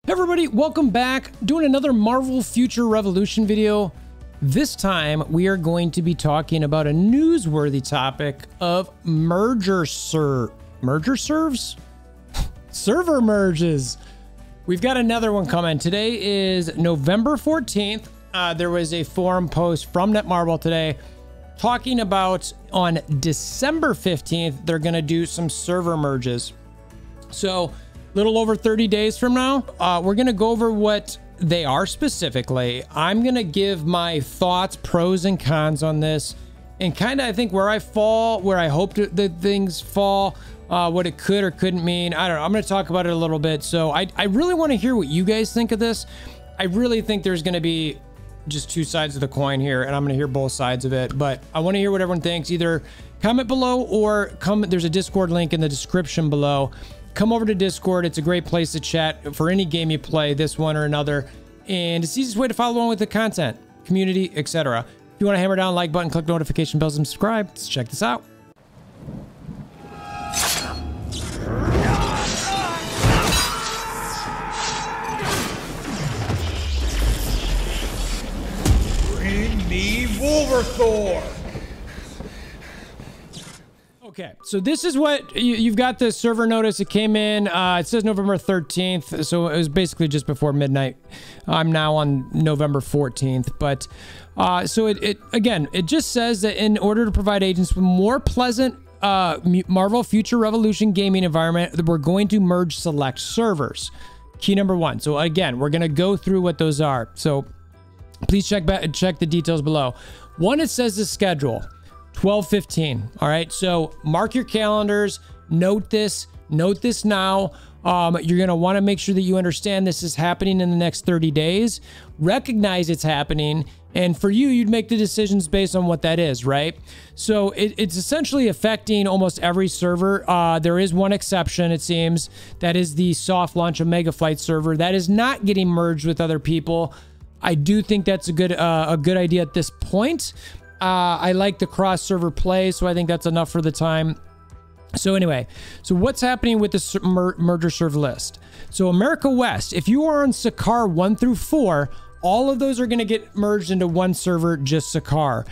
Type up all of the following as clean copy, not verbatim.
Everybody, welcome back. Doing another Marvel Future Revolution video. This time, we are going to be talking about a newsworthy topic of merger serves? Server merges. We've got another one coming. Today is November 14th. There was a forum post from Netmarble today talking about on December 15th, they're going to do some server merges. So, little over 30 days from now, we're going to go over what they are specifically. I'm going to give my thoughts, pros and cons on this, and kind of, I think, where I fall, where I hope that things fall, what it could or couldn't mean. I don't know. I'm going to talk about it a little bit. So I really want to hear what you guys think of this. I really think there's going to be just two sides of the coin here, and I'm going to hear both sides of it, but I want to hear what everyone thinks. Either comment below or there's a Discord link in the description below. Come over to Discord. It's a great place to chat for any game you play, this one or another. And it's the easiest way to follow along with the content, community, etc. If you want to hammer down like button, click notification bells, and subscribe, let's check this out. Bring me WolverThor! Okay, so this is what you've got. The server notice. It came in. It says November 13th, so it was basically just before midnight. I'm now on November 14th, but so it just says that in order to provide agents with more pleasant Marvel Future Revolution gaming environment, we're going to merge select servers. Key number one. So again, we're going to go through what those are. So please check the details below. One, it says the schedule. 12:15. All right, so mark your calendars. Note this now. You're going to want to make sure that you understand this is happening in the next 30 days. Recognize it's happening, and for you, you'd make the decisions based on what that is, right? So it's essentially affecting almost every server. There is one exception, it seems. That is the soft launch Omega Flight server. That is not getting merged with other people. I do think that's a good idea at this point. I like the cross server play, so I think that's enough for the time. So anyway, so what's happening with the merger serve list? So America West, if you are on Sakaar 1 through 4, all of those are going to get merged into one server, just Sakaar.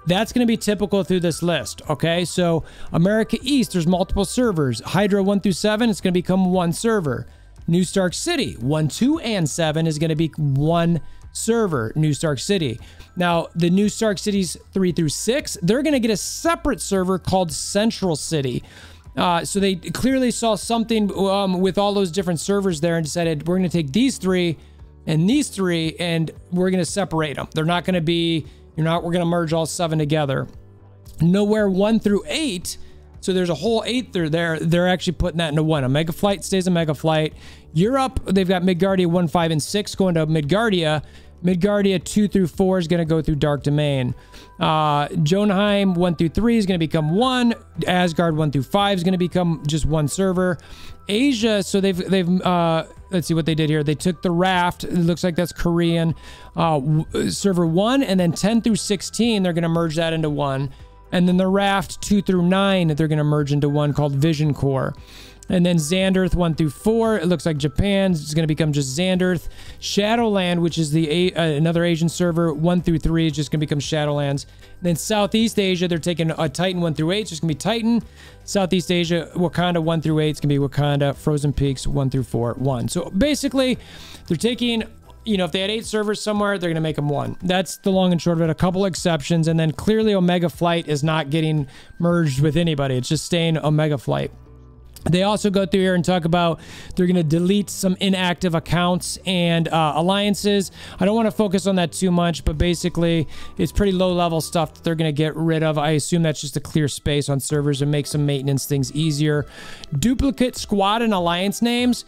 That's going to be typical through this list. Okay, so America East, there's multiple servers. Hydra 1 through 7, it's going to become one server. New Stark City 1, 2, and 7 is going to be one server, New Stark City. Now, the New Stark Cities 3 through 6, they're going to get a separate server called Central City. So they clearly saw something with all those different servers there and decided we're going to take these three and we're going to separate them. They're not going to be, we're going to merge all 7 together. Nowhere 1 through 8. So there's a whole 8 through there. They're actually putting that into one. A Mega Flight stays a Mega Flight. Europe, they've got Midgardia 1, 5, and 6 going to Midgardia. Midgardia 2 through 4 is going to go through Dark Domain. Jotunheim 1 through 3 is going to become 1. Asgard 1 through 5 is going to become just one server. Asia, so they've let's see what they did here. They took the Raft. It looks like that's Korean. Server 1, and then 10 through 16, they're going to merge that into one. And then the Raft 2 through 9, they're going to merge into one called Vision Core. And then Xanderth 1 through 4, it looks like Japan's is going to become just Xanderth. Shadowland, which is the another Asian server, 1 through 3 is just going to become Shadowlands. And then Southeast Asia, they're taking a Titan 1 through 8, it's just going to be Titan. Southeast Asia, Wakanda 1 through 8, it's going to be Wakanda. Frozen Peaks 1 through 4, 1. So basically, they're taking, if they had 8 servers somewhere, they're going to make them 1. That's the long and short of it. A couple exceptions, and then clearly Omega Flight is not getting merged with anybody. It's just staying Omega Flight. They also go through here and talk about they're going to delete some inactive accounts and alliances. I don't want to focus on that too much, but basically it's pretty low-level stuff that they're going to get rid of. I assume that's just to clear space on servers and make some maintenance things easier. Duplicate squad and alliance names.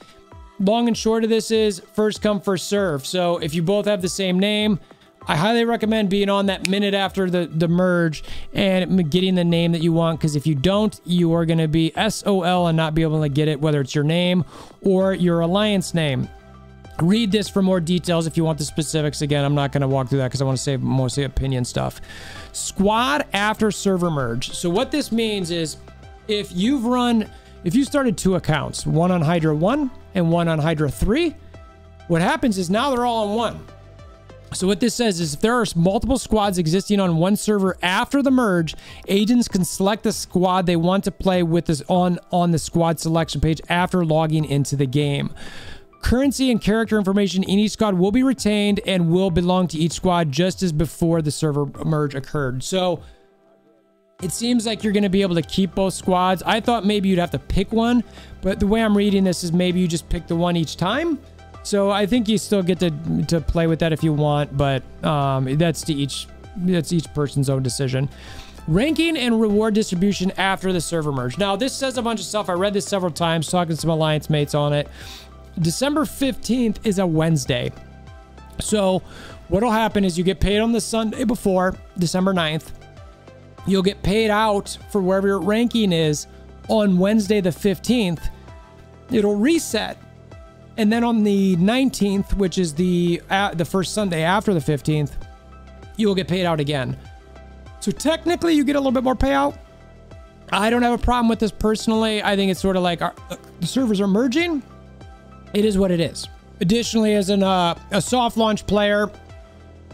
Long and short of this is first come, first serve. So if you both have the same name, I highly recommend being on that minute after the merge and getting the name that you want, because if you don't, you are going to be SOL and not be able to get it, whether it's your name or your alliance name. Read this for more details if you want the specifics. Again, I'm not going to walk through that because I want to save mostly opinion stuff. Squad after server merge. So what this means is if you started 2 accounts, one on Hydra 1 and one on Hydra 3, What happens is now they're all on one. So what this says is if there are multiple squads existing on one server after the merge, agents can select the squad they want to play with this on the squad selection page after logging into the game. Currency and character information in each squad will be retained and will belong to each squad just as before the server merge occurred. So it seems like you're going to be able to keep both squads. I thought maybe you'd have to pick one, but the way I'm reading this is maybe you just pick the one each time. So I think you still get to play with that if you want, but that's each person's own decision. Ranking and reward distribution after the server merge. Now this says a bunch of stuff. I read this several times, talking to some alliance mates on it. December 15th is a Wednesday. So what'll happen is you get paid on the Sunday before, December 9th. You'll get paid out for wherever your ranking is on Wednesday the 15th. It'll reset. And then on the 19th, which is the first Sunday after the 15th, you'll get paid out again. So technically you get a little bit more payout. I don't have a problem with this personally. I think it's sort of like the servers are merging. It is what it is. Additionally, as a soft launch player,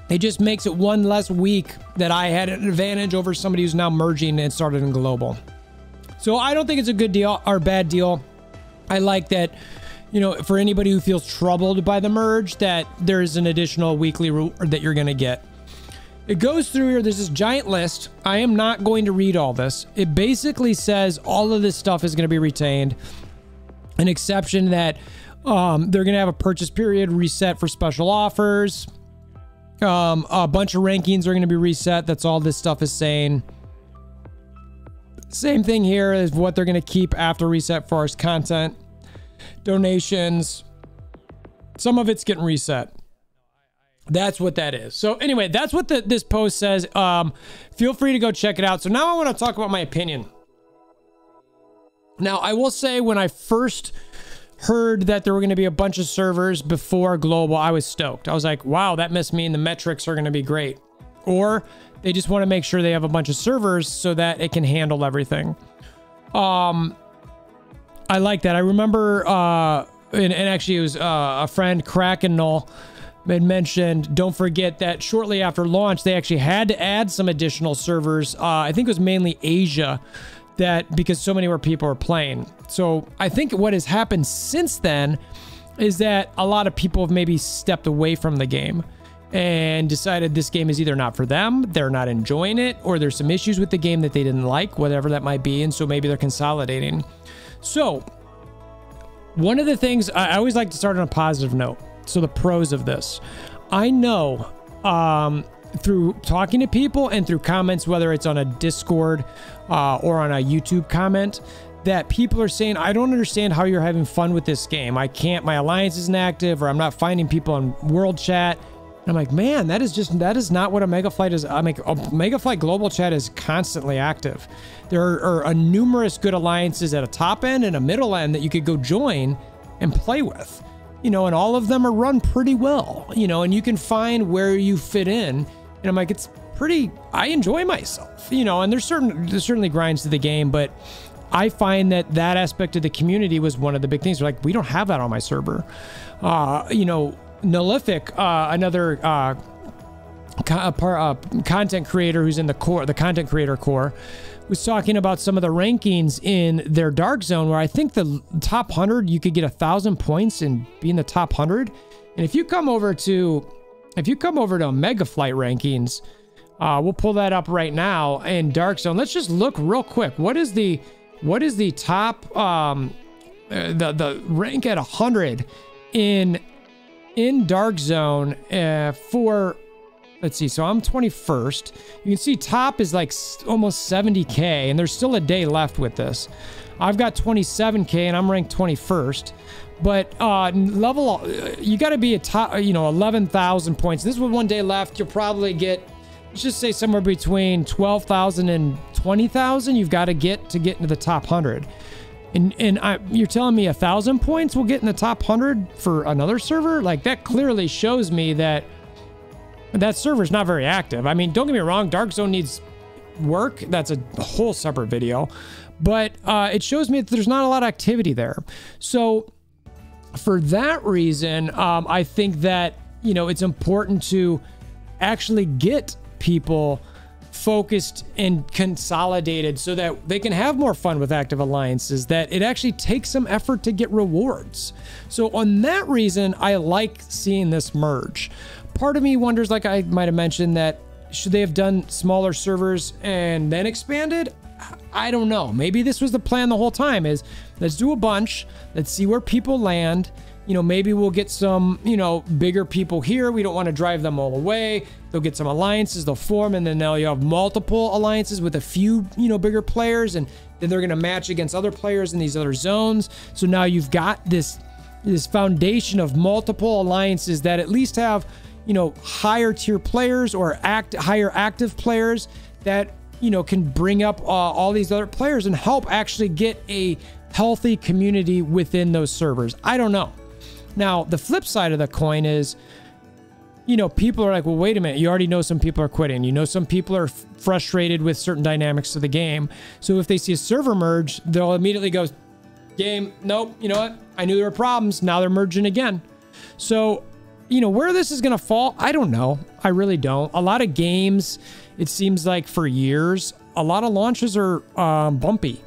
it just makes it one less week that I had an advantage over somebody who's now merging and started in global. So I don't think it's a good deal or bad deal. I like that, you know, for anybody who feels troubled by the merge, that there's an additional weekly reward that you're going to get. It goes through here. There's this giant list. I am not going to read all this. It basically says all of this stuff is going to be retained. An exception that they're going to have a purchase period reset for special offers. A bunch of rankings are going to be reset. That's all this stuff is saying. Same thing here is what they're going to keep after reset for us content. Donations. Some of it's getting reset. That's what that is. So anyway, that's what this post says. Feel free to go check it out. So now I want to talk about my opinion. Now, I will say when I first heard that there were going to be a bunch of servers before global, I was stoked. I was like, wow, that must mean the metrics are going to be great. Or they just want to make sure they have a bunch of servers so that it can handle everything. I like that. I remember, and actually it was a friend, Kraken Null, had mentioned, don't forget that shortly after launch, they actually had to add some additional servers. I think it was mainly Asia, that because so many more people are playing. So I think what has happened since then is that a lot of people have maybe stepped away from the game and decided this game is either not for them, they're not enjoying it, or there's some issues with the game that they didn't like, whatever that might be, and so maybe they're consolidating. So one of the things, I always like to start on a positive note. So the pros of this. I know through talking to people and through comments, whether it's on a Discord or on a YouTube comment, that people are saying, I don't understand how you're having fun with this game. I can't, my alliance isn't active, or I'm not finding people on world chat. And I'm like, man, that is not what a Mega Flight is. I mean, a Mega Flight global chat is constantly active. There are numerous good alliances at a top end and a middle end that you could go join and play with, you know, and all of them are run pretty well, you know, and you can find where you fit in. And I'm like, it's pretty, I enjoy myself, you know, and there's certainly grinds to the game, but I find that aspect of the community was one of the big things. We're like, we don't have that on my server. You know, Nolific, another content creator who's in the core, the content creator core, was talking about some of the rankings in their dark zone, where I think the top 100, you could get 1,000 points and be in the top 100. And if you come over to Mega Flight rankings, we'll pull that up right now in dark zone. Let's just look real quick. What is the top, the rank at 100 in dark zone for, let's see, so I'm 21st. You can see top is like almost 70K, and there's still a day left with this. I've got 27K and I'm ranked 21st. But level, you got to be a top, you know, 11,000 points. This is with one day left. You'll probably get, let's just say somewhere between 12,000 and 20,000. You've got to get into the top 100. And you're telling me 1,000 points will get in the top 100 for another server? Like, that clearly shows me that that server's not very active. I mean, don't get me wrong, Dark Zone needs work. That's a whole separate video. But it shows me that there's not a lot of activity there. So for that reason, I think that, you know, it's important to actually get people focused and consolidated so that they can have more fun with active alliances, that it actually takes some effort to get rewards. So on that reason, I like seeing this merge. Part of me wonders, like I might have mentioned, that should they have done smaller servers and then expanded? I don't know. Maybe this was the plan the whole time, is let's do a bunch, let's see where people land. You know, maybe we'll get some, you know, bigger people here. We don't want to drive them all away. They'll get some alliances, they'll form, and then they'll have multiple alliances with a few, you know, bigger players, and then they're going to match against other players in these other zones. So now you've got this foundation of multiple alliances that at least have, you know, higher tier players or higher active players that, you know, can bring up all these other players and help actually get a healthy community within those servers. I don't know. Now, the flip side of the coin is, you know, people are like, well, wait a minute. You already know some people are quitting. You know, some people are frustrated with certain dynamics of the game. So if they see a server merge, they'll immediately go, game, nope, you know what? I knew there were problems. Now they're merging again. So, you know, where this is going to fall, I don't know. I really don't. A lot of games, it seems like for years, a lot of launches are bumpy.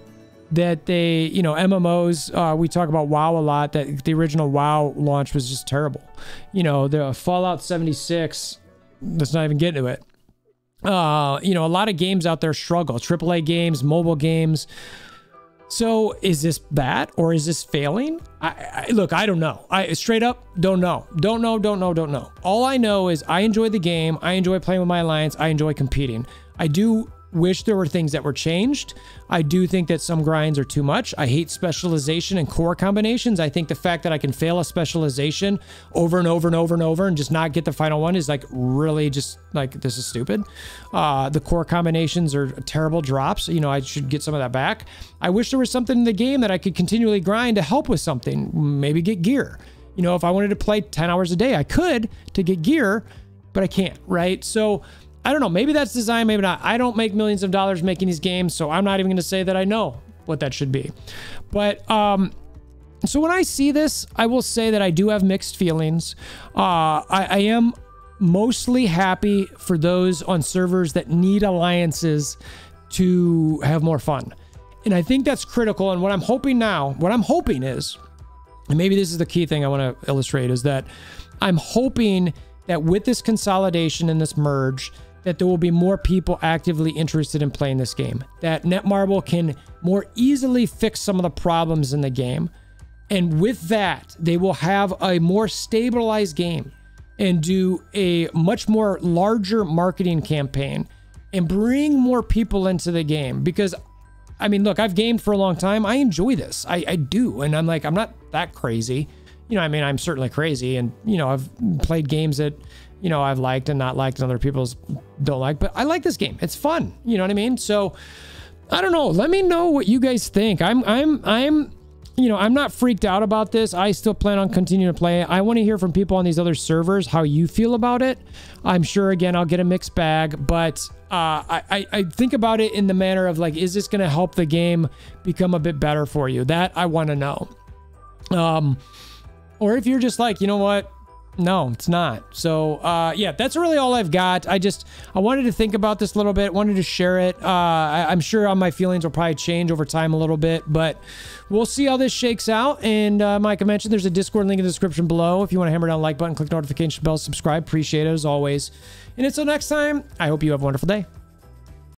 That they, you know, MMOs, we talk about WoW a lot, that the original WoW launch was just terrible. You know, the Fallout 76, let's not even get into it. You know, a lot of games out there struggle. AAA games, mobile games. So is this bad or is this failing? Look, I don't know. I straight up don't know. Don't know. All I know is I enjoy the game. I enjoy playing with my alliance. I enjoy competing. I do wish there were things that were changed. I do think that some grinds are too much. I hate specialization and core combinations. I think the fact that I can fail a specialization over and over and over and over and just not get the final one is like really just like, this is stupid. The core combinations are terrible drops. You know, I should get some of that back. I wish there was something in the game that I could continually grind to help with something. Maybe get gear. You know, if I wanted to play 10 hours a day, I could to get gear, but I can't, right? So I don't know. Maybe that's design, maybe not. I don't make millions of dollars making these games, so I'm not even going to say that I know what that should be. But so when I see this, I will say that I do have mixed feelings. I am mostly happy for those on servers that need alliances to have more fun. And I think that's critical. And what I'm hoping is, and maybe this is the key thing I want to illustrate, is that I'm hoping that with this consolidation and this merge, that there will be more people actively interested in playing this game. That Netmarble can more easily fix some of the problems in the game. And with that, they will have a more stabilized game and do a much more larger marketing campaign and bring more people into the game. Because, I mean, look, I've gamed for a long time. I enjoy this. I do. And I'm like, I'm not that crazy. You know, I mean, I'm certainly crazy. And, you know, I've played games that, you know, I've liked and not liked and other people's don't like, but I like this game. It's fun. You know what I mean? So I don't know. Let me know what you guys think. I'm, you know, I'm not freaked out about this. I still plan on continuing to play it. I want to hear from people on these other servers, how you feel about it. I'm sure, again, I'll get a mixed bag, but I think about it in the manner of like, is this going to help the game become a bit better for you? That I want to know. Or if you're just like, you know what? No, it's not. So, yeah, that's really all I've got. I wanted to think about this a little bit, wanted to share it. I'm sure my feelings will probably change over time a little bit, but we'll see how this shakes out. And Mike, I mentioned there's a Discord link in the description below. If you want to hammer down the like button, click notification bell, subscribe. Appreciate it as always. And until next time, I hope you have a wonderful day.